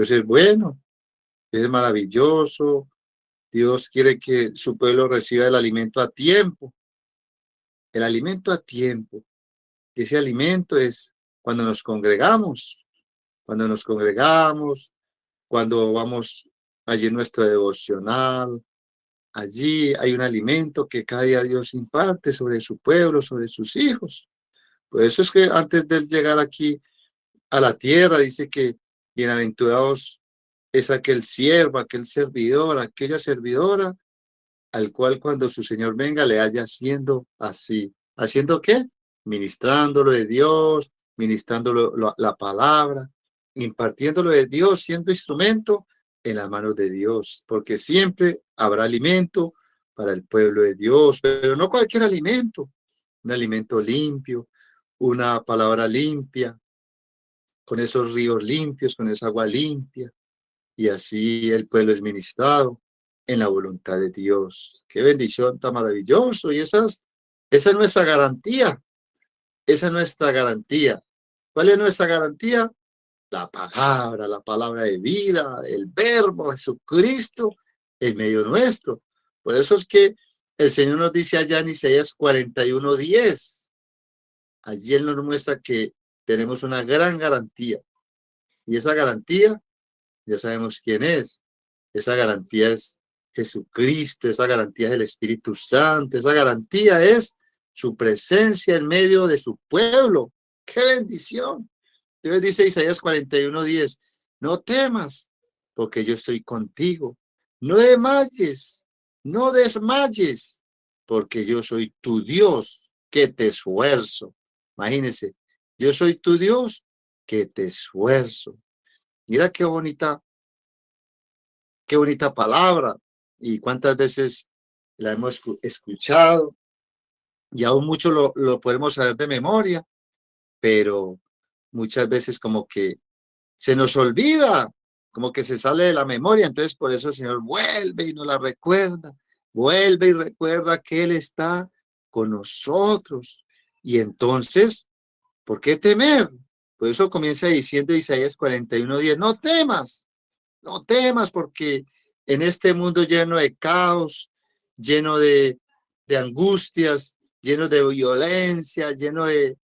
Dios es bueno, Dios es maravilloso, Dios quiere que su pueblo reciba el alimento a tiempo, el alimento a tiempo. Ese alimento es cuando nos congregamos, cuando nos congregamos, cuando vamos allí en nuestro devocional. Allí hay un alimento que cada día Dios imparte sobre su pueblo, sobre sus hijos. Por eso es que antes de llegar aquí a la tierra, dice que bienaventurados es aquel siervo, aquel servidor, aquella servidora, al cual cuando su Señor venga le haya haciendo así. ¿Haciendo qué? Ministrándolo de Dios, ministrándolo la palabra, impartiéndolo de Dios, siendo instrumento en las manos de Dios, porque siempre habrá alimento para el pueblo de Dios, pero no cualquier alimento, un alimento limpio, una palabra limpia, con esos ríos limpios, con esa agua limpia, y así el pueblo es ministrado en la voluntad de Dios. Qué bendición tan maravilloso. Y esa es nuestra garantía. Esa es nuestra garantía. ¿Cuál es nuestra garantía? La palabra de vida, el verbo, Jesucristo, en medio nuestro. Por eso es que el Señor nos dice allá en Isaías 41:10. Allí Él nos muestra que tenemos una gran garantía. Y esa garantía, ya sabemos quién es. Esa garantía es Jesucristo, esa garantía es el Espíritu Santo, esa garantía es su presencia en medio de su pueblo. ¡Qué bendición! Entonces dice Isaías 41:10, no temas, porque yo estoy contigo. No desmayes, no desmayes, porque yo soy tu Dios, que te esfuerzo. Imagínense, yo soy tu Dios, que te esfuerzo. Mira qué bonita palabra y cuántas veces la hemos escuchado y aún mucho lo podemos saber de memoria, pero muchas veces como que se nos olvida, como que se sale de la memoria. Entonces por eso el Señor vuelve y nos la recuerda, vuelve y recuerda que Él está con nosotros. Y entonces, ¿por qué temer? Por eso comienza diciendo Isaías 41:10, no temas. No temas porque en este mundo lleno de caos, lleno de angustias, lleno de violencia, lleno de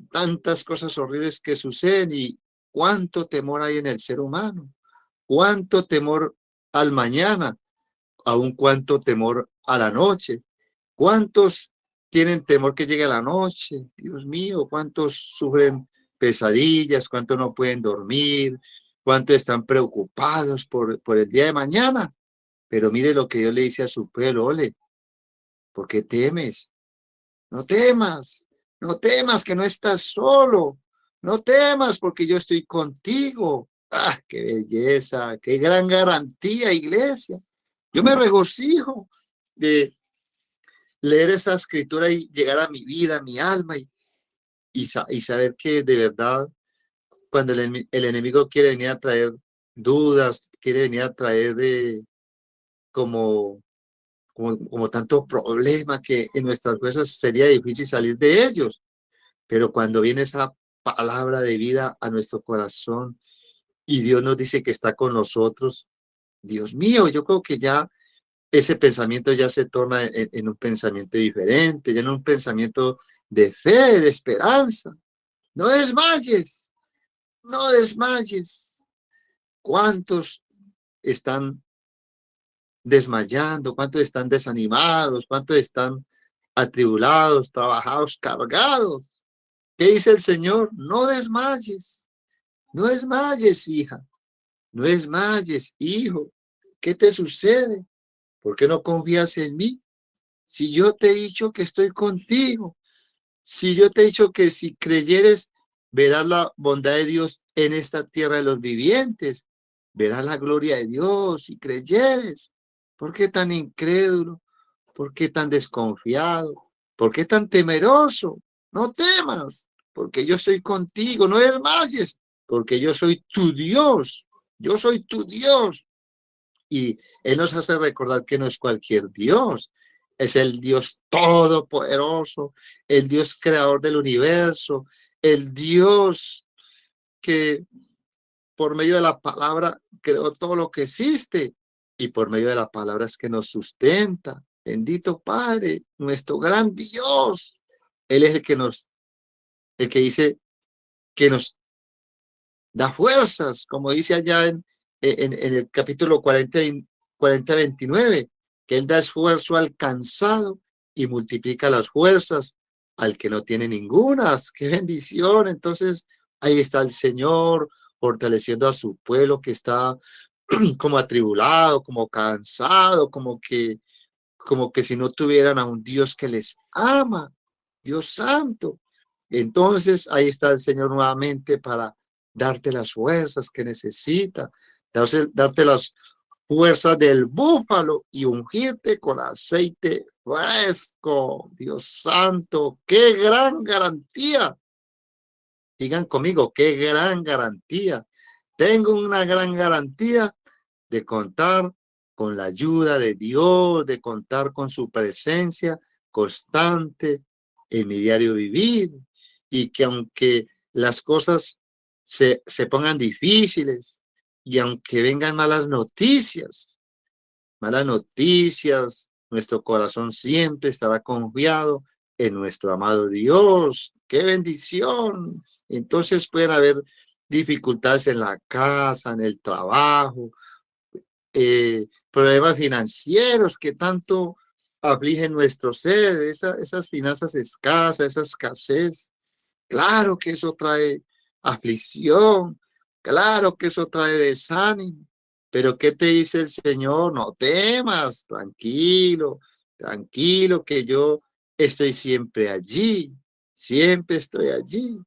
tantas cosas horribles que suceden y cuánto temor hay en el ser humano, cuánto temor al mañana, aún cuánto temor a la noche, cuántos tienen temor que llegue la noche, Dios mío, cuántos sufren pesadillas, cuántos no pueden dormir, cuántos están preocupados por el día de mañana. Pero mire lo que Dios le dice a su pueblo, ole, ¿por qué temes? No temas, no temas que no estás solo, no temas porque yo estoy contigo. ¡Ah, qué belleza, qué gran garantía, iglesia! Yo me regocijo de leer esa escritura y llegar a mi vida, a mi alma y saber que de verdad cuando el enemigo quiere venir a traer dudas, quiere venir a traer como, como tanto problema que en nuestras fuerzas sería difícil salir de ellos. Pero cuando viene esa palabra de vida a nuestro corazón y Dios nos dice que está con nosotros, Dios mío, yo creo que ya ese pensamiento ya se torna en un pensamiento diferente, ya en un pensamiento de fe, de esperanza. No desmayes, no desmayes. ¿Cuántos están desmayando? ¿Cuántos están desanimados? ¿Cuántos están atribulados, trabajados, cargados? ¿Qué dice el Señor? No desmayes, no desmayes, hija, no desmayes, hijo. ¿Qué te sucede? ¿Por qué no confías en mí? Si yo te he dicho que estoy contigo, si yo te he dicho que si creyeres, verás la bondad de Dios en esta tierra de los vivientes, verás la gloria de Dios si creyeres. ¿Por qué tan incrédulo? ¿Por qué tan desconfiado? ¿Por qué tan temeroso? No temas, porque yo estoy contigo, no desmayes, porque yo soy tu Dios, yo soy tu Dios. Y Él nos hace recordar que no es cualquier Dios, es el Dios todopoderoso, el Dios creador del universo, el Dios que por medio de la palabra creó todo lo que existe y por medio de la palabra es que nos sustenta. Bendito Padre, nuestro gran Dios. Él es el que dice que nos da fuerzas, como dice allá en el capítulo 29, que Él da esfuerzo al cansado y multiplica las fuerzas al que no tiene ningunas. ¡Qué bendición! Entonces, ahí está el Señor fortaleciendo a su pueblo que está como atribulado, como cansado, como que si no tuvieran a un Dios que les ama, Dios santo. Entonces ahí está el Señor nuevamente para darte las fuerzas que necesita, darte las fuerzas del búfalo y ungirte con aceite fresco. Dios santo, qué gran garantía. Digan conmigo, qué gran garantía. Tengo una gran garantía de contar con la ayuda de Dios, de contar con su presencia constante en mi diario vivir, y que aunque las cosas se pongan difíciles y aunque vengan malas noticias, nuestro corazón siempre estará confiado en nuestro amado Dios. ¡Qué bendición! Entonces pueden haber dificultades en la casa, en el trabajo, problemas financieros que tanto afligen nuestro ser, esas finanzas escasas, esa escasez. Claro que eso trae aflicción, claro que eso trae desánimo, pero ¿qué te dice el Señor? No temas, tranquilo, tranquilo, que yo estoy siempre estoy allí.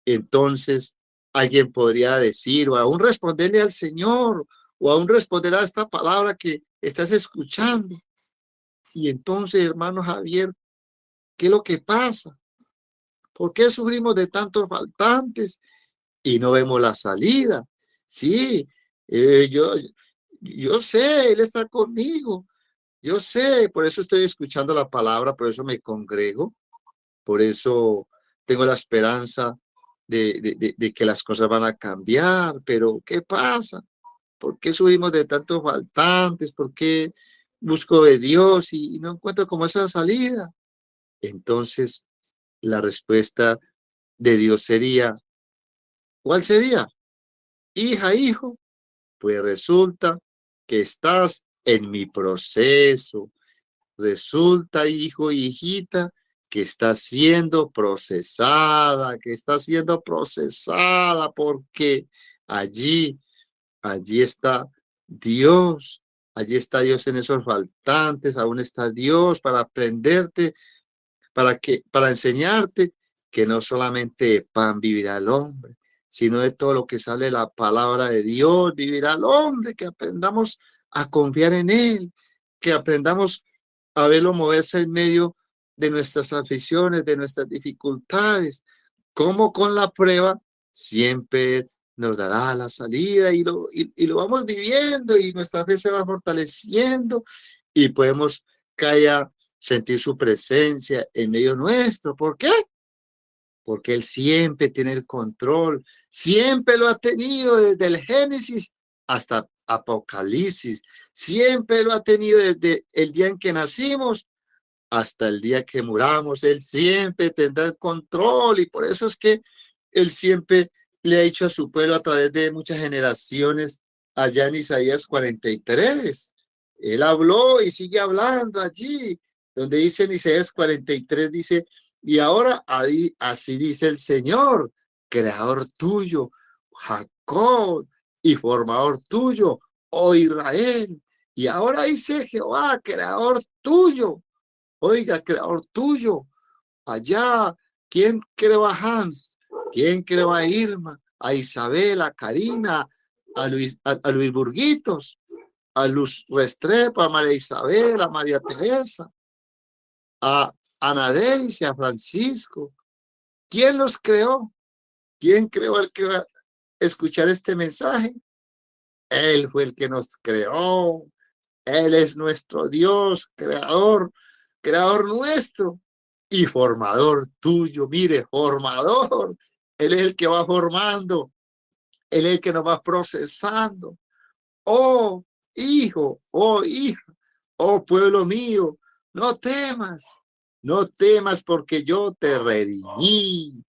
Entonces, alguien podría decir, o aún responderle al Señor, o aún responder a esta palabra que estás escuchando. Y entonces, hermano Javier, ¿qué es lo que pasa? ¿Por qué sufrimos de tantos faltantes y no vemos la salida? Sí, eh, yo, yo sé, Él está conmigo. Yo sé, por eso estoy escuchando la palabra, por eso me congrego, por eso tengo la esperanza de que las cosas van a cambiar. Pero ¿qué pasa? ¿Por qué subimos de tantos faltantes? ¿Por qué busco de Dios y no encuentro como esa salida? Entonces, la respuesta de Dios sería, ¿cuál sería? Hija, hijo, pues resulta que estás en mi proceso. Resulta, hijo, hijita, que está siendo procesada, porque allí, allí allí está Dios en esos faltantes, aún está Dios para aprenderte, para enseñarte que no solamente de pan vivirá el hombre, sino de todo lo que sale de la palabra de Dios vivirá el hombre, que aprendamos a confiar en Él, que aprendamos a verlo moverse en medio de nuestras aflicciones, de nuestras dificultades, como con la prueba siempre nos dará la salida y lo vamos viviendo y nuestra fe se va fortaleciendo y podemos caer sentir su presencia en medio nuestro. ¿Por qué? Porque Él siempre tiene el control, siempre lo ha tenido desde el Génesis hasta Apocalipsis, siempre lo ha tenido desde el día en que nacimos hasta el día que muramos. Él siempre tendrá el control y por eso es que Él siempre le ha dicho a su pueblo a través de muchas generaciones allá en Isaías 43. Él habló y sigue hablando allí, donde dice en Isaías 43, dice, y ahora así dice el Señor, creador tuyo, Jacob, y formador tuyo, oh Israel. Y ahora dice Jehová, creador tuyo. Oiga, creador tuyo, allá, ¿quién creó a Hans? ¿Quién creó a Irma? A Isabel, a Karina, a Luis Burguitos, a Luz Restrepo, a María Isabel, a María Teresa, a Ana Deise, a Francisco. ¿Quién los creó? ¿Quién creó el que va a escuchar este mensaje? Él fue el que nos creó. Él es nuestro Dios, creador nuestro y formador tuyo. Mire, formador. Él es el que va formando Él es el que nos va procesando. Oh, hijo, oh, hija, oh, pueblo mío, no temas, no temas porque yo te redimí.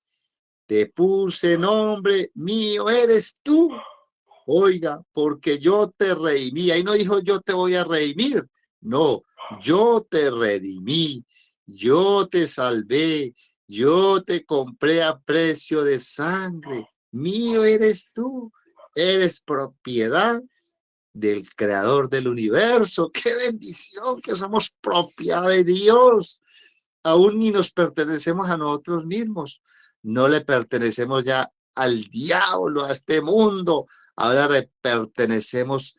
Te puse nombre, mío eres tú. Oiga, porque yo te redimí. Ahí no dijo yo te voy a redimir. No, yo te redimí. Yo te salvé. Yo te compré a precio de sangre. Mío eres tú. Eres propiedad del creador del universo. ¡Qué bendición que somos propiedad de Dios! Aún ni nos pertenecemos a nosotros mismos. No le pertenecemos ya al diablo, a este mundo. Ahora le pertenecemos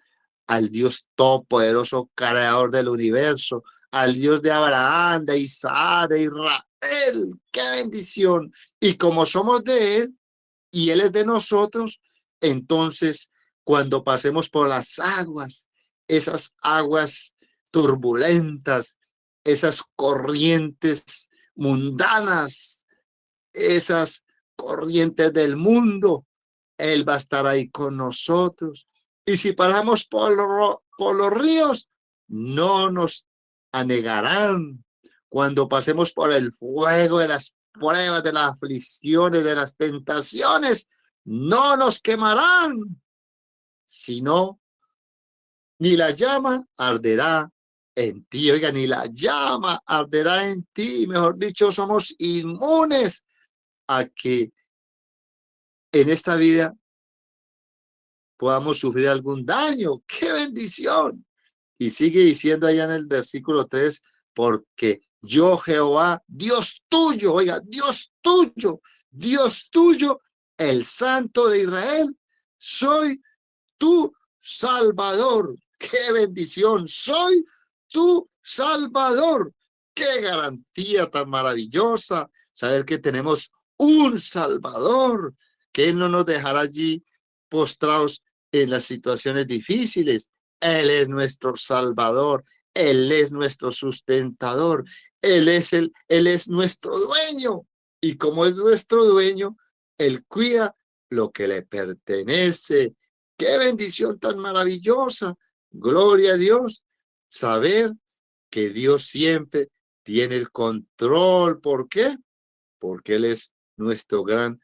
al Dios todopoderoso, creador del universo, al Dios de Abraham, de Isaac, de Israel. ¡Qué bendición! Y como somos de Él y Él es de nosotros, entonces cuando pasemos por las aguas, esas aguas turbulentas, esas corrientes mundanas, esas corrientes del mundo, Él va a estar ahí con nosotros. Y si pasamos por los ríos, no nos anegarán. Cuando pasemos por el fuego de las pruebas, de las aflicciones, de las tentaciones, no nos quemarán, sino ni la llama arderá en ti. Oiga, ni la llama arderá en ti. Mejor dicho, somos inmunes a que en esta vida podamos sufrir algún daño. ¡Qué bendición! Y sigue diciendo allá en el versículo 3, porque yo Jehová, Dios tuyo, oiga, Dios tuyo, el Santo de Israel, soy tu Salvador. ¡Qué bendición! Soy tu Salvador. ¡Qué garantía tan maravillosa! Saber que tenemos un Salvador, que Él no nos dejará allí postrados en las situaciones difíciles. Él es nuestro Salvador. Él es nuestro sustentador. Él es nuestro dueño. Y como es nuestro dueño, Él cuida lo que le pertenece. ¡Qué bendición tan maravillosa! Gloria a Dios. Saber que Dios siempre tiene el control. ¿Por qué? Porque Él es nuestro gran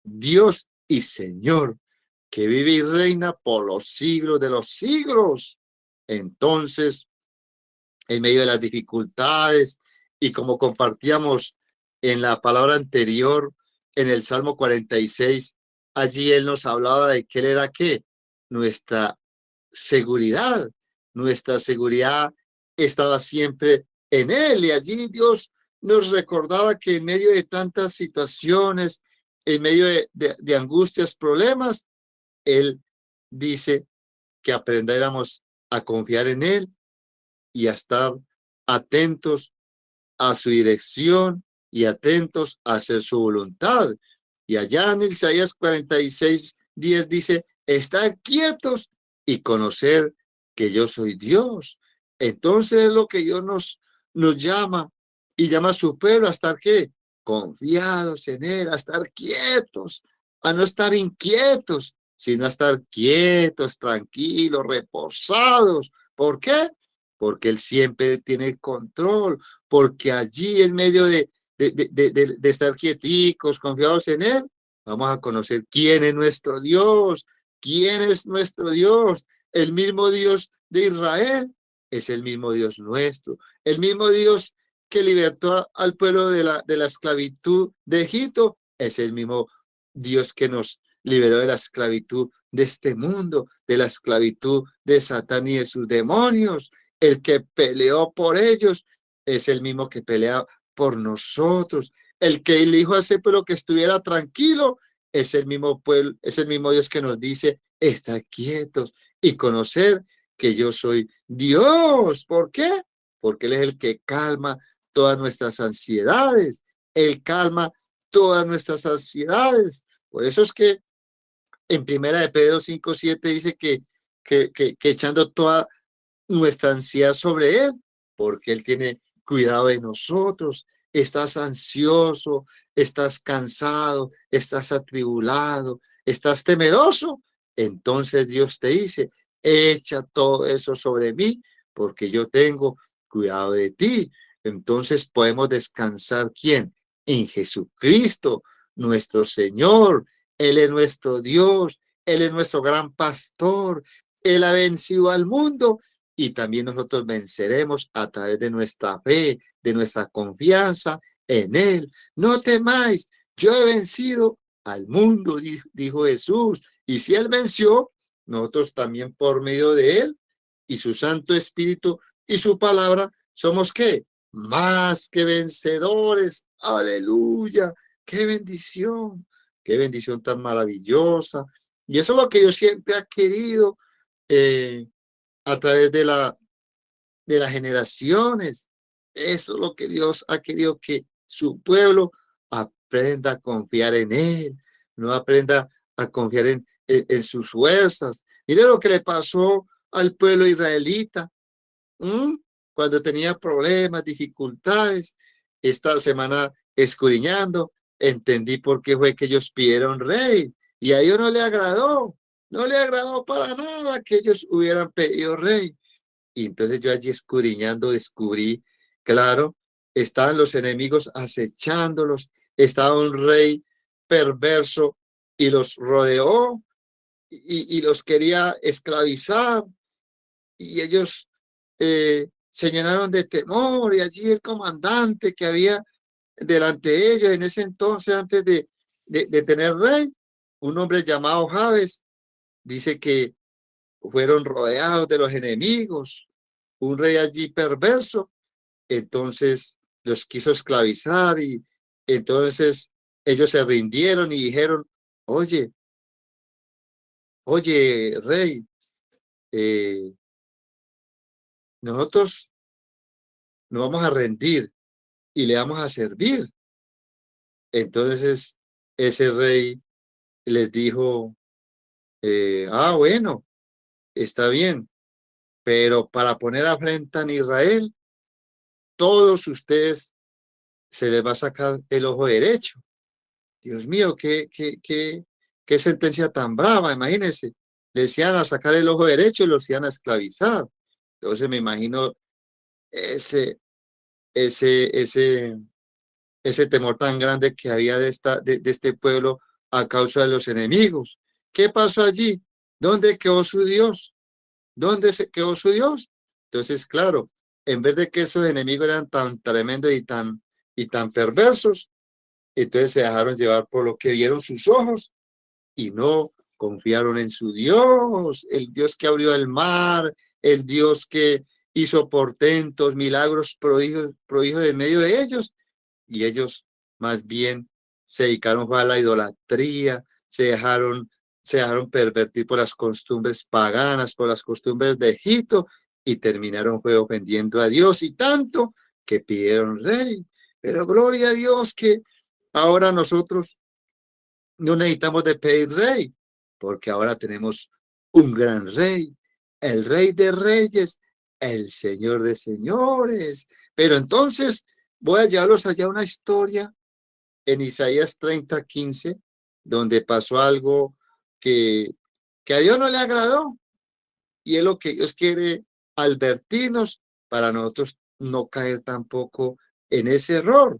Dios y Señor, que vive y reina por los siglos de los siglos. Entonces, en medio de las dificultades, y como compartíamos en la palabra anterior, en el Salmo 46, allí Él nos hablaba de que Él era ¿qué? Nuestra seguridad. Nuestra seguridad estaba siempre en Él, y allí Dios nos recordaba que en medio de tantas situaciones, en medio de angustias, problemas, Él dice que aprendiéramos a confiar en Él y a estar atentos a su dirección y atentos a hacer su voluntad. Y allá en Isaías 46:10 dice, estad quietos y conocer que yo soy Dios. Entonces es lo que Dios nos llama y llama a su pueblo a estar ¿qué? Confiados en Él, a estar quietos, a no estar inquietos, sino a estar quietos, tranquilos, reposados. ¿Por qué? Porque Él siempre tiene control, porque allí en medio de estar quieticos, confiados en Él, vamos a conocer quién es nuestro Dios, quién es nuestro Dios. El mismo Dios de Israel es el mismo Dios nuestro, el mismo Dios que libertó al pueblo de la esclavitud de Egipto, es el mismo Dios que nos liberó de la esclavitud de este mundo, de la esclavitud de Satán y de sus demonios. El que peleó por ellos es el mismo que pelea por nosotros. El que le dijo a ese pueblo que estuviera tranquilo es el mismo pueblo, es el mismo Dios que nos dice, estad quietos y conocer que yo soy Dios. ¿Por qué? Porque Él es el que calma todas nuestras ansiedades. Él calma todas nuestras ansiedades. Por eso es que en primera de Pedro 5:7 dice que echando toda nuestra ansiedad sobre Él, porque Él tiene cuidado de nosotros. Estás ansioso, estás cansado, estás atribulado, estás temeroso, entonces Dios te dice, echa todo eso sobre mí, porque yo tengo cuidado de ti. Entonces podemos descansar, ¿quién? En Jesucristo, nuestro Señor. Él es nuestro Dios, Él es nuestro gran pastor, Él ha vencido al mundo y también nosotros venceremos a través de nuestra fe, de nuestra confianza en Él. No temáis, yo he vencido al mundo, dijo Jesús, y si Él venció, nosotros también por medio de Él y su Santo Espíritu y su palabra, ¿somos qué? Más que vencedores. Aleluya. Qué bendición tan maravillosa. Y eso es lo que yo siempre he querido a través de las generaciones. Eso es lo que Dios ha querido que su pueblo aprenda a confiar en Él, no aprenda a confiar en sus fuerzas. Mire lo que le pasó al pueblo israelita. ¿Mm? Cuando tenía problemas, dificultades, esta semana escudriñando, entendí por qué fue que ellos pidieron rey y a ellos no le agradó para nada que ellos hubieran pedido rey. Y entonces yo allí escudriñando descubrí, claro, estaban los enemigos acechándolos, estaba un rey perverso y los rodeó y los quería esclavizar y ellos se llenaron de temor y allí el comandante que había delante de ellos en ese entonces, antes de tener rey, un hombre llamado Jabes, dice que fueron rodeados de los enemigos, un rey allí perverso, entonces los quiso esclavizar y entonces ellos se rindieron y dijeron, oye, oye, rey, eh, nosotros nos vamos a rendir y le vamos a servir. Entonces ese rey les dijo, bueno, está bien, pero para poner afrenta en Israel, todos ustedes se les va a sacar el ojo derecho. Dios mío, qué sentencia tan brava, imagínense. Les iban a sacar el ojo derecho y los iban a esclavizar. Entonces me imagino ese, ese, ese, ese temor tan grande que había de este pueblo a causa de los enemigos. ¿Qué pasó allí? ¿Dónde quedó su Dios? ¿Dónde se quedó su Dios? Entonces, claro, en vez de que esos enemigos eran tan tremendos y tan perversos, entonces se dejaron llevar por lo que vieron sus ojos y no confiaron en su Dios, el Dios que abrió el mar, el Dios que hizo portentos, milagros, prodigios en medio de ellos, y ellos más bien se dedicaron a la idolatría, se dejaron pervertir por las costumbres paganas, por las costumbres de Egipto, y terminaron fue ofendiendo a Dios, y tanto que pidieron rey. Pero gloria a Dios que ahora nosotros no necesitamos de pedir rey, porque ahora tenemos un gran rey, el rey de reyes, el señor de señores. Pero entonces voy a llevarlos allá a una historia en Isaías 30:15, donde pasó algo que, que a Dios no le agradó, y es lo que Dios quiere advertirnos para nosotros no caer tampoco en ese error.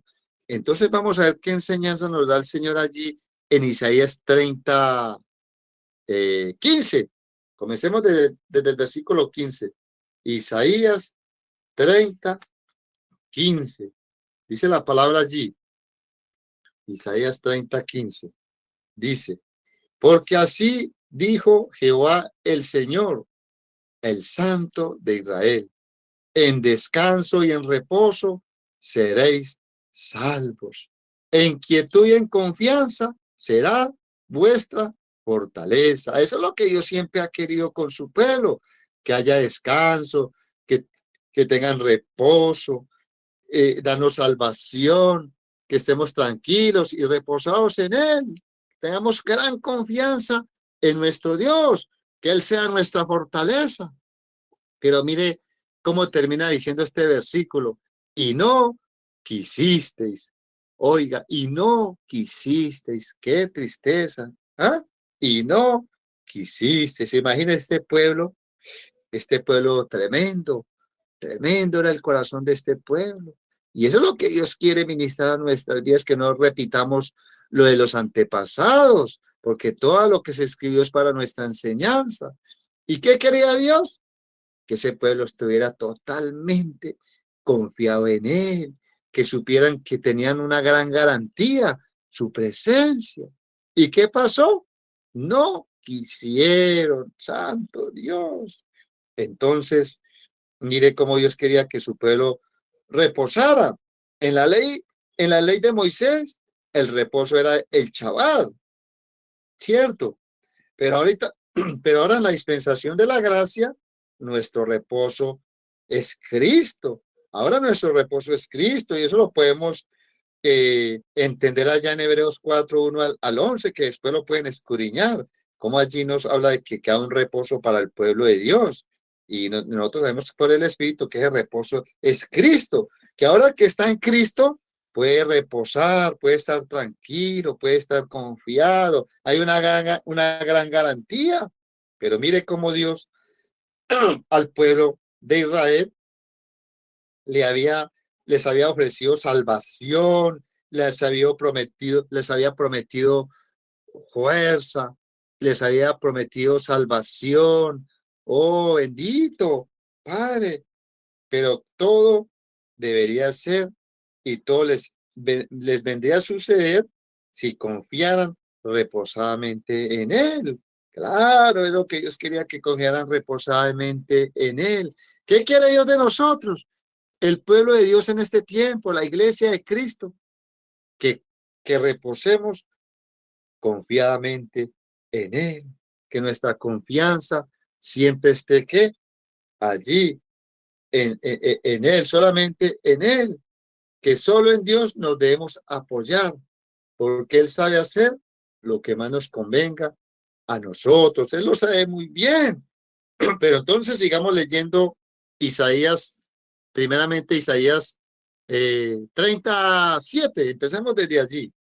Entonces vamos a ver qué enseñanza nos da el Señor allí en Isaías 30:15. Comencemos desde el versículo 15. Isaías 30:15. Dice la palabra allí, Isaías 30:15. Dice, porque así dijo Jehová el Señor, el Santo de Israel. En descanso y en reposo seréis salvos. En quietud y en confianza será vuestra fortaleza. Eso es lo que Dios siempre ha querido con su pueblo, que haya descanso, que tengan reposo, danos salvación, que estemos tranquilos y reposados en Él. Tengamos gran confianza en nuestro Dios, que Él sea nuestra fortaleza. Pero mire cómo termina diciendo este versículo. Y no quisisteis. Oiga, y no quisisteis. Qué tristeza. ¿Ah? y no quisiste. ¿Se imagina este pueblo tremendo, tremendo era el corazón de este pueblo? Y eso es lo que Dios quiere ministrar a nuestras vidas, que no repitamos lo de los antepasados, porque todo lo que se escribió es para nuestra enseñanza. ¿Y qué quería Dios? Que ese pueblo estuviera totalmente confiado en Él, que supieran que tenían una gran garantía, su presencia. ¿Y qué pasó? No quisieron, santo Dios. Entonces, mire cómo Dios quería que su pueblo reposara. En la ley, en la ley de Moisés, el reposo era el Shabbat, ¿cierto? Pero ahorita, pero ahora en la dispensación de la gracia, nuestro reposo es Cristo. Ahora nuestro reposo es Cristo y eso lo podemos entender allá en Hebreos 4, 1 al 11, que después lo pueden escudriñar, como allí nos habla de que queda un reposo para el pueblo de Dios. Y nosotros sabemos por el Espíritu que ese reposo es Cristo, que ahora que está en Cristo puede reposar, puede estar tranquilo, puede estar confiado. Hay una gran garantía. Pero mire cómo Dios al pueblo de Israel le había, les había ofrecido salvación, les había prometido fuerza, les había prometido salvación. Oh, bendito Padre, pero todo debería ser y todo les vendría a suceder si confiaran reposadamente en Él. Claro, es lo que Dios quería, que confiaran reposadamente en Él. ¿Qué quiere Dios de nosotros? El pueblo de Dios en este tiempo, la iglesia de Cristo, que, que reposemos confiadamente en Él, que nuestra confianza siempre esté ¿qué? Allí, en Él, solamente en Él, que solo en Dios nos debemos apoyar, porque Él sabe hacer lo que más nos convenga a nosotros. Él lo sabe muy bien. Pero entonces sigamos leyendo Isaías, primeramente Isaías 37. Empecemos desde allí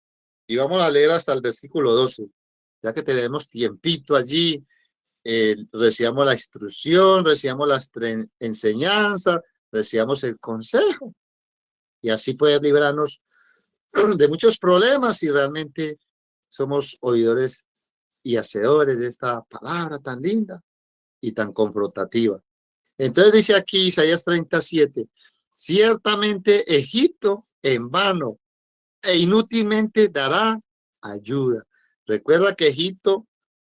y vamos a leer hasta el versículo 12, ya que tenemos tiempito allí. Recibamos la instrucción, recibamos la enseñanza, recibamos el consejo y así puede librarnos de muchos problemas si realmente somos oidores y hacedores de esta palabra tan linda y tan confrontativa. Entonces dice aquí Isaías 37, ciertamente Egipto en vano e inútilmente dará ayuda. Recuerda que Egipto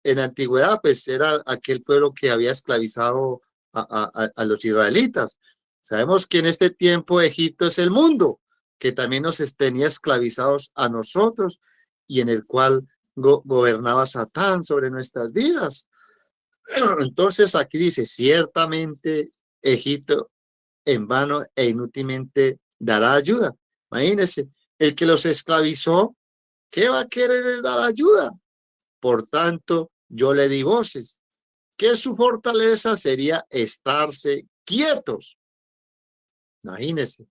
en la antigüedad pues era aquel pueblo que había esclavizado a los israelitas. Sabemos que en este tiempo Egipto es el mundo, que también nos tenía esclavizados a nosotros y en el cual gobernaba Satán sobre nuestras vidas. Entonces aquí dice, ciertamente Egipto en vano e inútilmente dará ayuda. Imagínense, el que los esclavizó, ¿qué va a querer dar ayuda? Por tanto, yo le di voces, que su fortaleza sería estarse quietos. Imagínense,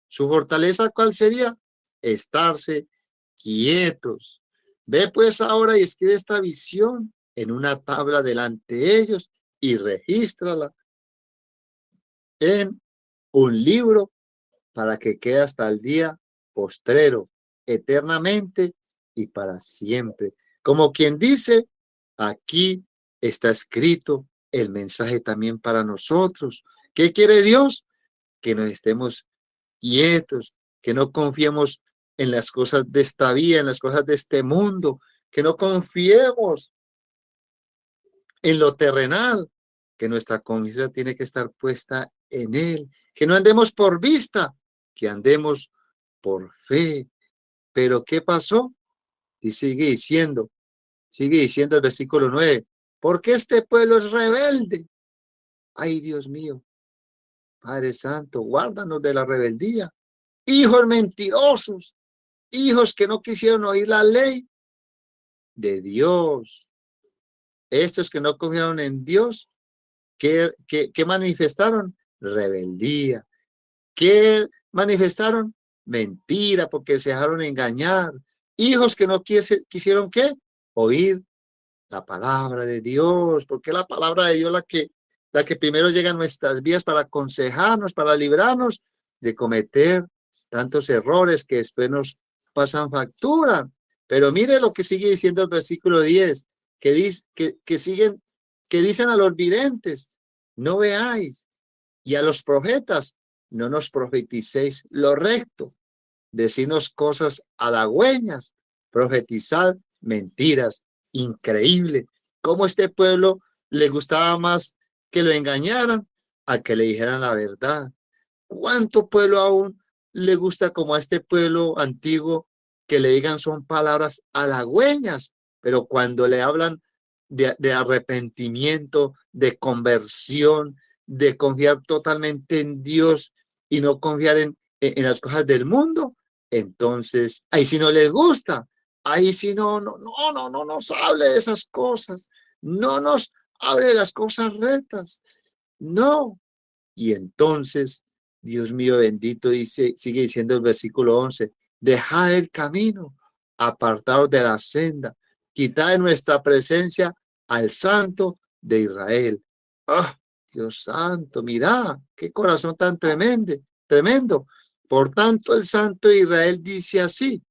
su fortaleza, ¿cuál sería? Estarse quietos. Ve pues ahora y escribe esta visión en una tabla delante de ellos y regístrala en un libro para que quede hasta el día postrero, eternamente y para siempre. Como quien dice, aquí está escrito el mensaje también para nosotros. ¿Qué quiere Dios? Que nos estemos quietos, que no confiemos en las cosas de esta vida, en las cosas de este mundo, que no confiemos en lo terrenal, que nuestra confianza tiene que estar puesta en Él, que no andemos por vista, que andemos por fe. Pero ¿qué pasó? Y sigue diciendo el versículo 9, porque este pueblo es rebelde. Ay, Dios mío, Padre Santo, guárdanos de la rebeldía. Hijos mentirosos, hijos que no quisieron oír la ley de Dios. Estos que no confiaron en Dios, ¿qué manifestaron? Rebeldía. ¿Qué manifestaron? Mentira, porque se dejaron engañar. Hijos que no quisieron, ¿qué? Oír La palabra de Dios, porque la palabra de Dios la que primero llega a nuestras vidas para aconsejarnos, para librarnos de cometer tantos errores que después nos pasan factura. Pero mire lo que sigue diciendo el versículo 10, que dice que dicen a los videntes, no veáis, y a los profetas, no nos profeticéis lo recto, decirnos cosas halagüeñas, profetizad mentiras. Increíble cómo este pueblo le gustaba más que lo engañaran a que le dijeran la verdad. ¿Cuánto pueblo aún le gusta como a este pueblo antiguo que le digan son palabras halagüeñas, pero cuando le hablan de arrepentimiento, de conversión, de confiar totalmente en Dios y no confiar en las cosas del mundo, entonces ahí sí no les gusta, ahí sí no nos hable de esas cosas, no nos hable de las cosas rectas, no. Y entonces, Dios mío bendito, dice, sigue diciendo el versículo 11, dejad el camino, apartaos de la senda, quitad de nuestra presencia al Santo de Israel. ¡Ah, Dios santo! Mirá, qué corazón tan tremendo. Por tanto, el Santo de Israel dice así,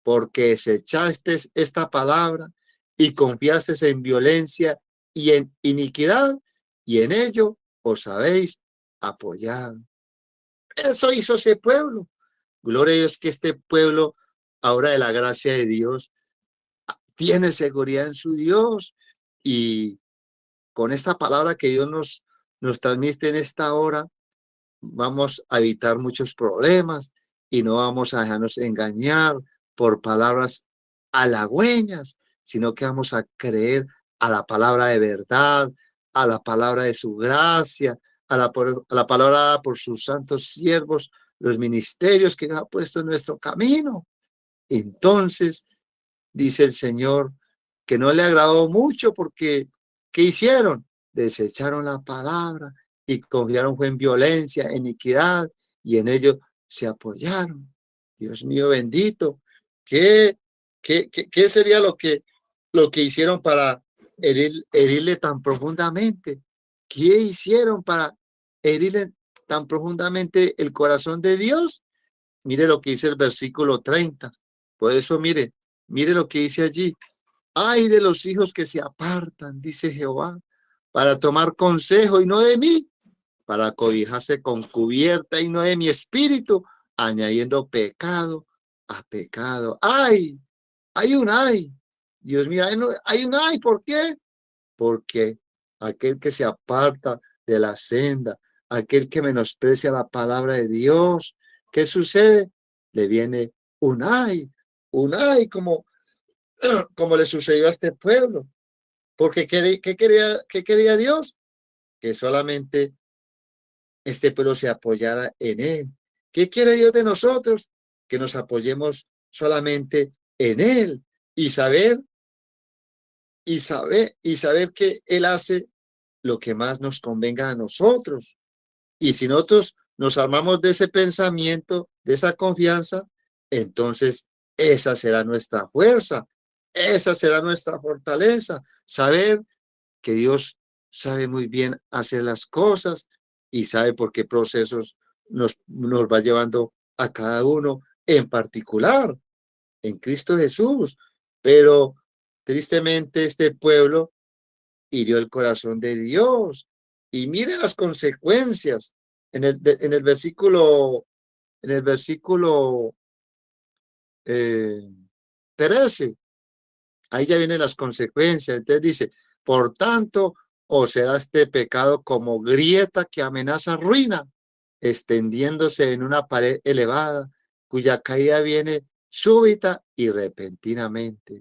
porque desechaste esta palabra y confiaste en violencia y en iniquidad, y en ello os habéis apoyado. Eso hizo ese pueblo. Gloria a Dios que este pueblo, ahora de la gracia de Dios, tiene seguridad en su Dios. Y con esta palabra que Dios nos transmite en esta hora, vamos a evitar muchos problemas y no vamos a dejarnos engañar por palabras halagüeñas, sino que vamos a creer a la palabra de verdad, a la palabra de su gracia, a la palabra por sus santos siervos, los ministerios que ha puesto en nuestro camino. Entonces, dice el Señor, que no le agradó mucho porque, ¿qué hicieron? Desecharon la palabra y confiaron fue en violencia, en iniquidad, y en ello se apoyaron. Dios mío bendito, ¿qué sería lo que hicieron para herirle tan profundamente? ¿Qué hicieron para herirle tan profundamente el corazón de Dios? Mire lo que dice el versículo 30. Por eso, mire lo que dice allí. Ay de los hijos que se apartan, dice Jehová, para tomar consejo y no de mí, para cobijarse con cubierta y no de mi espíritu, añadiendo pecado a pecado. ¡Ay! Hay un ay. Dios mío, hay un ay. ¿Por qué? Porque aquel que se aparta de la senda, aquel que menosprecia la palabra de Dios, ¿qué sucede? Le viene un ay como le sucedió a este pueblo. Porque ¿qué quería Dios? Que solamente este pueblo se apoyara en él. ¿Qué quiere Dios de nosotros? Que nos apoyemos solamente en él y saber que él hace lo que más nos convenga a nosotros. Y si nosotros nos armamos de ese pensamiento, de esa confianza, entonces esa será nuestra fuerza, esa será nuestra fortaleza, saber que Dios sabe muy bien hacer las cosas y sabe por qué procesos nos va llevando a cada uno en particular, en Cristo Jesús. Pero tristemente este pueblo hirió el corazón de Dios. Y mire las consecuencias. En el versículo 13, ahí ya vienen las consecuencias. Entonces dice, por tanto, o será este pecado como grieta que amenaza ruina, extendiéndose en una pared elevada, cuya caída viene súbita y repentinamente.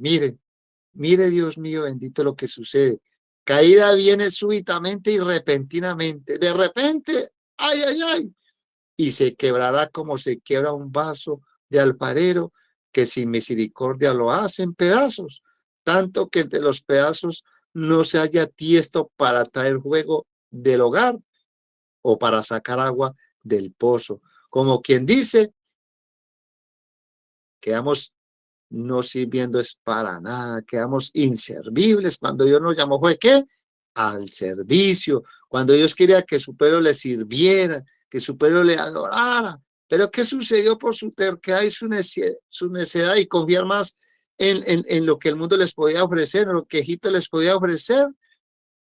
Mire Dios mío, bendito lo que sucede. Caída viene súbitamente y repentinamente. De repente, ay, y se quebrará como se quiebra un vaso de alfarero, que sin misericordia lo hace en pedazos, tanto que entre los pedazos no se haya tiesto para traer fuego del hogar o para sacar agua del pozo. Como quien dice, quedamos no sirviendo es para nada, quedamos inservibles. Cuando Dios nos llamó fue ¿qué? Al servicio. Cuando Dios quería que su pueblo le sirviera, que su pueblo le adorara. Pero ¿qué sucedió por su terquedad y su necedad y confiar más en lo que el mundo les podía ofrecer, en lo que Egipto les podía ofrecer?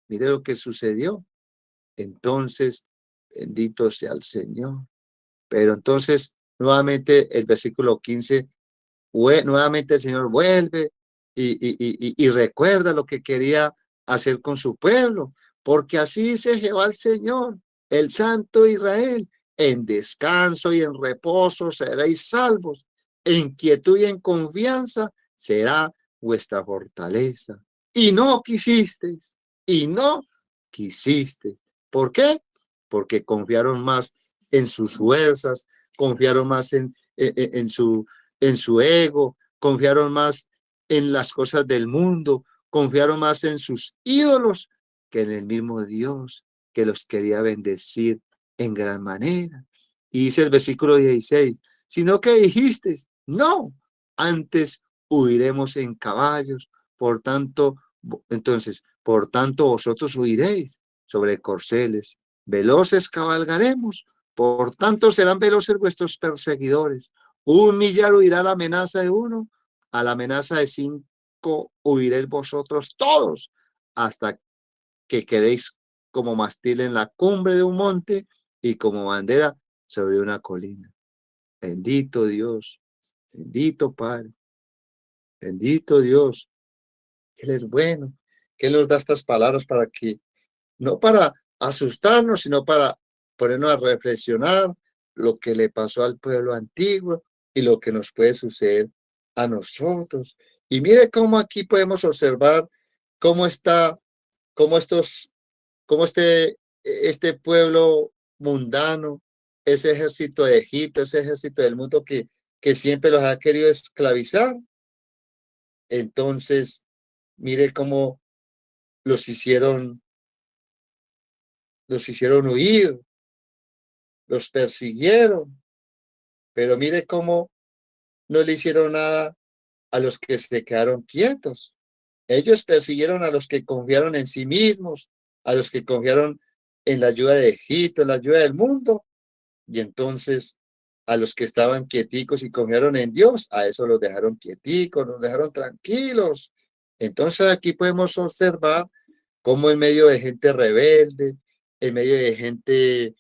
Mire lo que sucedió. Entonces, bendito sea el Señor. Pero entonces, nuevamente, el versículo 15, nuevamente el Señor vuelve y recuerda lo que quería hacer con su pueblo, porque así dice Jehová el Señor, el Santo Israel: en descanso y en reposo seréis salvos, en quietud y en confianza será vuestra fortaleza. Y no quisisteis, y no quisisteis. ¿Por qué? Porque confiaron más en sus fuerzas, confiaron más en su ego, confiaron más en las cosas del mundo, confiaron más en sus ídolos que en el mismo Dios que los quería bendecir en gran manera. Y dice el versículo 16, sino que dijiste, no, antes huiremos en caballos, por tanto, entonces, por tanto vosotros huiréis sobre corceles, veloces cabalgaremos, por tanto serán veloces vuestros perseguidores. 1 millar huirá a la amenaza de uno, a la amenaza de 5 huiréis vosotros todos, hasta que quedéis como mástil en la cumbre de un monte y como bandera sobre una colina. Bendito Dios, bendito Padre, bendito Dios, que Él es bueno, que Él nos da estas palabras para que, no para asustarnos, sino para ponernos a reflexionar lo que le pasó al pueblo antiguo y lo que nos puede suceder a nosotros. Y mire cómo aquí podemos observar cómo está, cómo estos, cómo este pueblo mundano, ese ejército de Egipto, ese ejército del mundo que siempre los ha querido esclavizar. Entonces, mire cómo los hicieron, los hicieron huir, los persiguieron, pero mire cómo no le hicieron nada a los que se quedaron quietos. Ellos persiguieron a los que confiaron en sí mismos, a los que confiaron en la ayuda de Egipto, en la ayuda del mundo, y entonces a los que estaban quieticos y confiaron en Dios, a eso los dejaron quieticos, los dejaron tranquilos. Entonces aquí podemos observar cómo en medio de gente rebelde, en medio de gente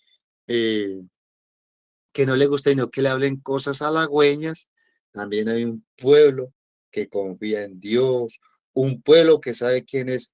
eh, que no le gusta, sino que le hablen cosas halagüeñas, también hay un pueblo que confía en Dios, un pueblo que sabe quién es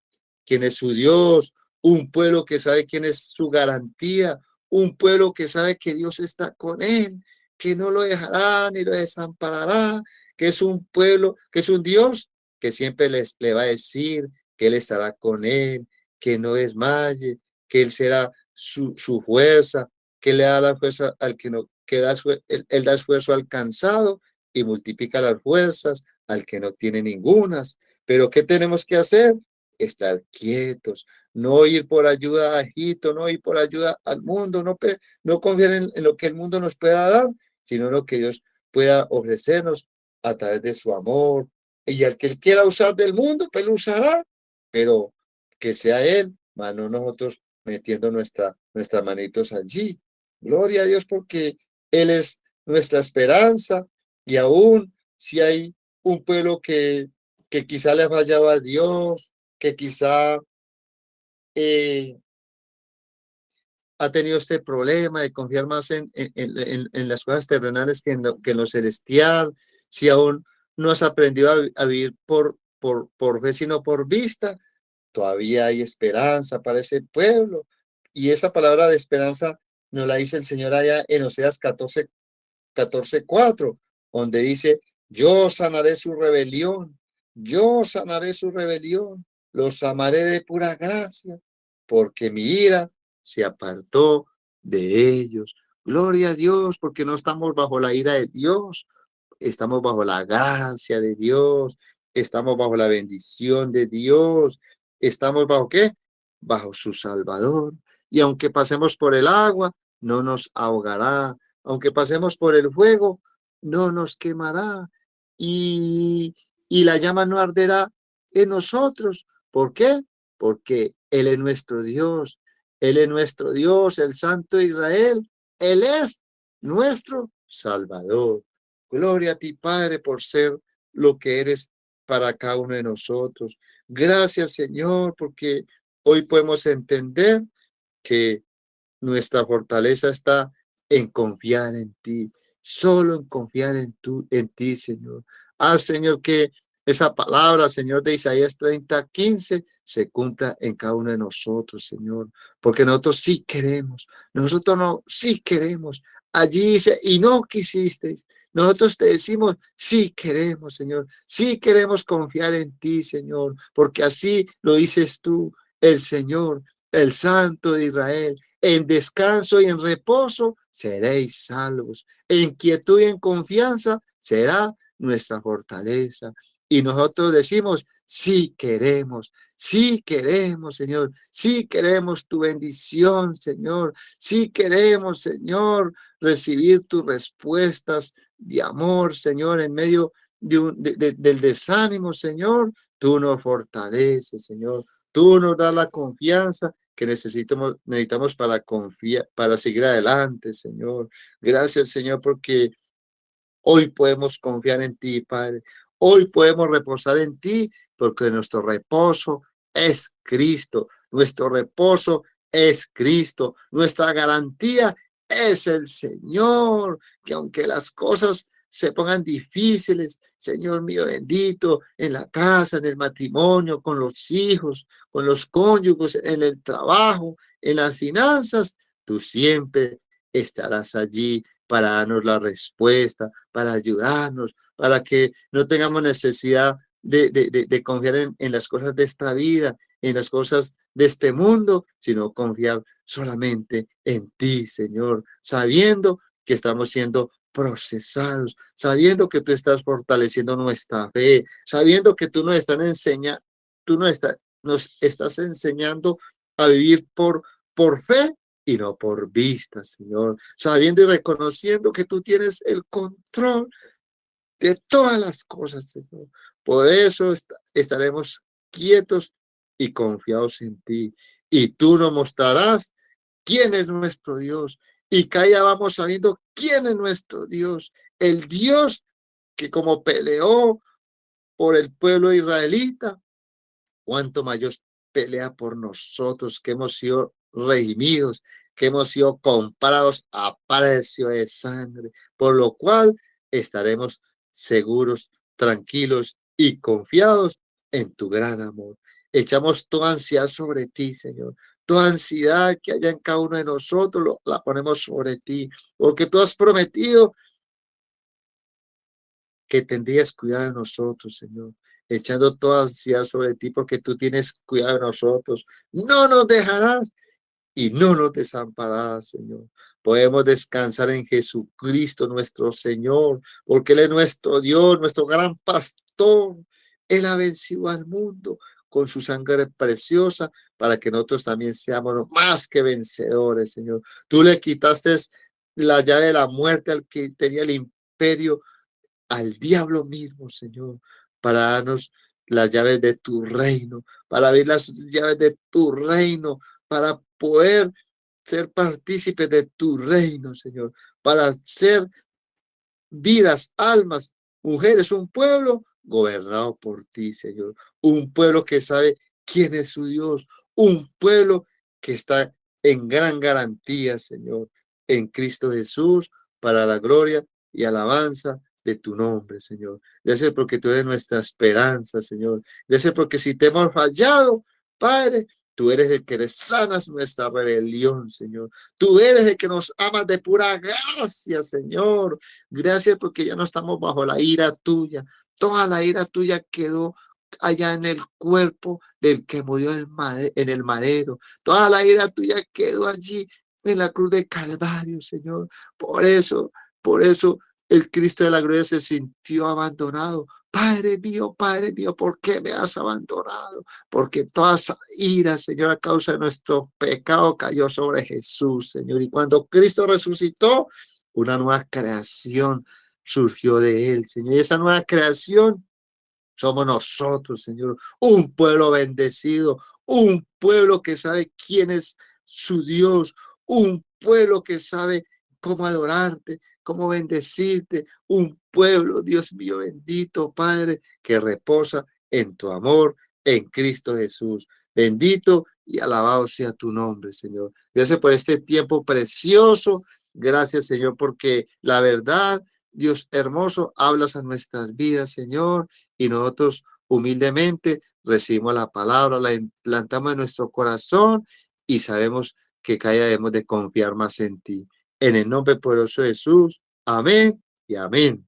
su Dios, un pueblo que sabe quién es su garantía, un pueblo que sabe que Dios está con él, que no lo dejará ni lo desamparará, que es un pueblo, que es un Dios que siempre le va a decir que Él estará con él, que no desmaye, que Él será su fuerza, que le da la fuerza al que no, que da, él da esfuerzo al cansado y multiplica las fuerzas al que no tiene ningunas. Pero ¿qué tenemos que hacer? Estar quietos, no ir por ayuda a Egipto, no ir por ayuda al mundo, no confiar en lo que el mundo nos pueda dar, sino lo que Dios pueda ofrecernos a través de su amor. Y al que Él quiera usar del mundo, pues lo usará, pero que sea Él, más no nosotros metiendo nuestras manitos allí. Gloria a Dios, porque Él es nuestra esperanza, y aún si hay un pueblo que quizá le fallaba a Dios, que quizá ha tenido este problema de confiar más en las cosas terrenales que en lo celestial, si aún no has aprendido a vivir por fe, sino por vista, todavía hay esperanza para ese pueblo. Y esa palabra de esperanza nos la dice el Señor allá en Oseas 14:4, donde dice: yo sanaré su rebelión, yo sanaré su rebelión, los amaré de pura gracia, porque mi ira se apartó de ellos. Gloria a Dios, porque no estamos bajo la ira de Dios, estamos bajo la gracia de Dios, estamos bajo la bendición de Dios, estamos bajo ¿qué? Bajo su Salvador. Y aunque pasemos por el agua, no nos ahogará, aunque pasemos por el fuego, no nos quemará. y, y la llama no arderá en nosotros. ¿Por qué? Porque Él es nuestro Dios. Él es nuestro Dios, el Santo de Israel. Él es nuestro Salvador. Gloria a ti, Padre, por ser lo que eres para cada uno de nosotros. Gracias, Señor, porque hoy podemos entender que nuestra fortaleza está en confiar en ti, solo en confiar en ti, Señor. Señor, que esa palabra, Señor, de Isaías 30:15 se cumpla en cada uno de nosotros, Señor, porque nosotros sí queremos, nosotros no, sí queremos. Allí dice, y no quisisteis. Nosotros te decimos, sí queremos, Señor, sí queremos confiar en ti, Señor, porque así lo dices tú, el Señor, el Santo de Israel. En descanso y en reposo seréis salvos. En quietud y en confianza será nuestra fortaleza. Y nosotros decimos, sí queremos, Señor, sí queremos tu bendición, Señor, sí queremos, Señor, recibir tus respuestas de amor, Señor, en medio del desánimo, Señor. Tú nos fortaleces, Señor, tú nos das la confianza que necesitamos para confiar, para seguir adelante, Señor. Gracias, Señor, porque hoy podemos confiar en ti, Padre. Hoy podemos reposar en ti, porque nuestro reposo es Cristo. Nuestro reposo es Cristo. Nuestra garantía es el Señor, que aunque las cosas se pongan difíciles, Señor mío bendito, en la casa, en el matrimonio, con los hijos, con los cónyuges, en el trabajo, en las finanzas, tú siempre estarás allí para darnos la respuesta, para ayudarnos, para que no tengamos necesidad de confiar en las cosas de esta vida, en las cosas de este mundo, sino confiar solamente en ti, Señor, sabiendo que estamos siendo procesados, sabiendo que tú estás fortaleciendo nuestra fe, sabiendo que tú nos estás enseñando a vivir por fe y no por vista, Señor, sabiendo y reconociendo que tú tienes el control de todas las cosas, Señor. Por eso estaremos quietos y confiados en ti. Y tú nos mostrarás quién es nuestro Dios. Y que allá vamos sabiendo quién es nuestro Dios. El Dios que como peleó por el pueblo israelita, cuánto mayor pelea por nosotros, que hemos sido redimidos, que hemos sido comprados a precio de sangre, por lo cual estaremos seguros, tranquilos y confiados en tu gran amor. Echamos toda ansiedad sobre ti, Señor. Toda ansiedad que haya en cada uno de nosotros, la ponemos sobre ti, porque tú has prometido que tendrías cuidado de nosotros, Señor, echando toda ansiedad sobre ti, porque tú tienes cuidado de nosotros. No nos dejarás y no nos desampararás, Señor. Podemos descansar en Jesucristo, nuestro Señor, porque Él es nuestro Dios, nuestro gran pastor. Él ha vencido al mundo con su sangre preciosa para que nosotros también seamos más que vencedores, Señor. Tú le quitaste la llave de la muerte al que tenía el imperio, al diablo mismo, Señor, para darnos las llaves de tu reino, para abrir las llaves de tu reino, para poder ser partícipes de tu reino, Señor, para ser vidas, almas, mujeres, un pueblo gobernado por ti, Señor, un pueblo que sabe quién es su Dios, un pueblo que está en gran garantía, Señor, en Cristo Jesús, para la gloria y alabanza de tu nombre, Señor. Gracias porque tú eres nuestra esperanza, Señor. Gracias porque si te hemos fallado, Padre, tú eres el que sanas nuestra rebelión, Señor. Tú eres el que nos amas de pura gracia, Señor. Gracias porque ya no estamos bajo la ira tuya. Toda la ira tuya quedó allá en el cuerpo del que murió en el madero. Toda la ira tuya quedó allí en la cruz de Calvario, Señor. Por eso el Cristo de la gloria se sintió abandonado. Padre mío, ¿por qué me has abandonado? Porque toda esa ira, Señor, a causa de nuestro pecado cayó sobre Jesús, Señor. Y cuando Cristo resucitó, una nueva creación surgió de Él, Señor. Y esa nueva creación somos nosotros, Señor, un pueblo bendecido, un pueblo que sabe quién es su Dios, un pueblo que sabe cómo adorarte, cómo bendecirte, un pueblo, Dios mío, bendito, Padre, que reposa en tu amor, en Cristo Jesús. Bendito y alabado sea tu nombre, Señor. Gracias por este tiempo precioso. Gracias, Señor, porque la verdad, Dios hermoso, hablas a nuestras vidas, Señor, y nosotros humildemente recibimos la palabra, la implantamos en nuestro corazón y sabemos que cada día debemos de confiar más en ti. En el nombre poderoso de Jesús. Amén y amén.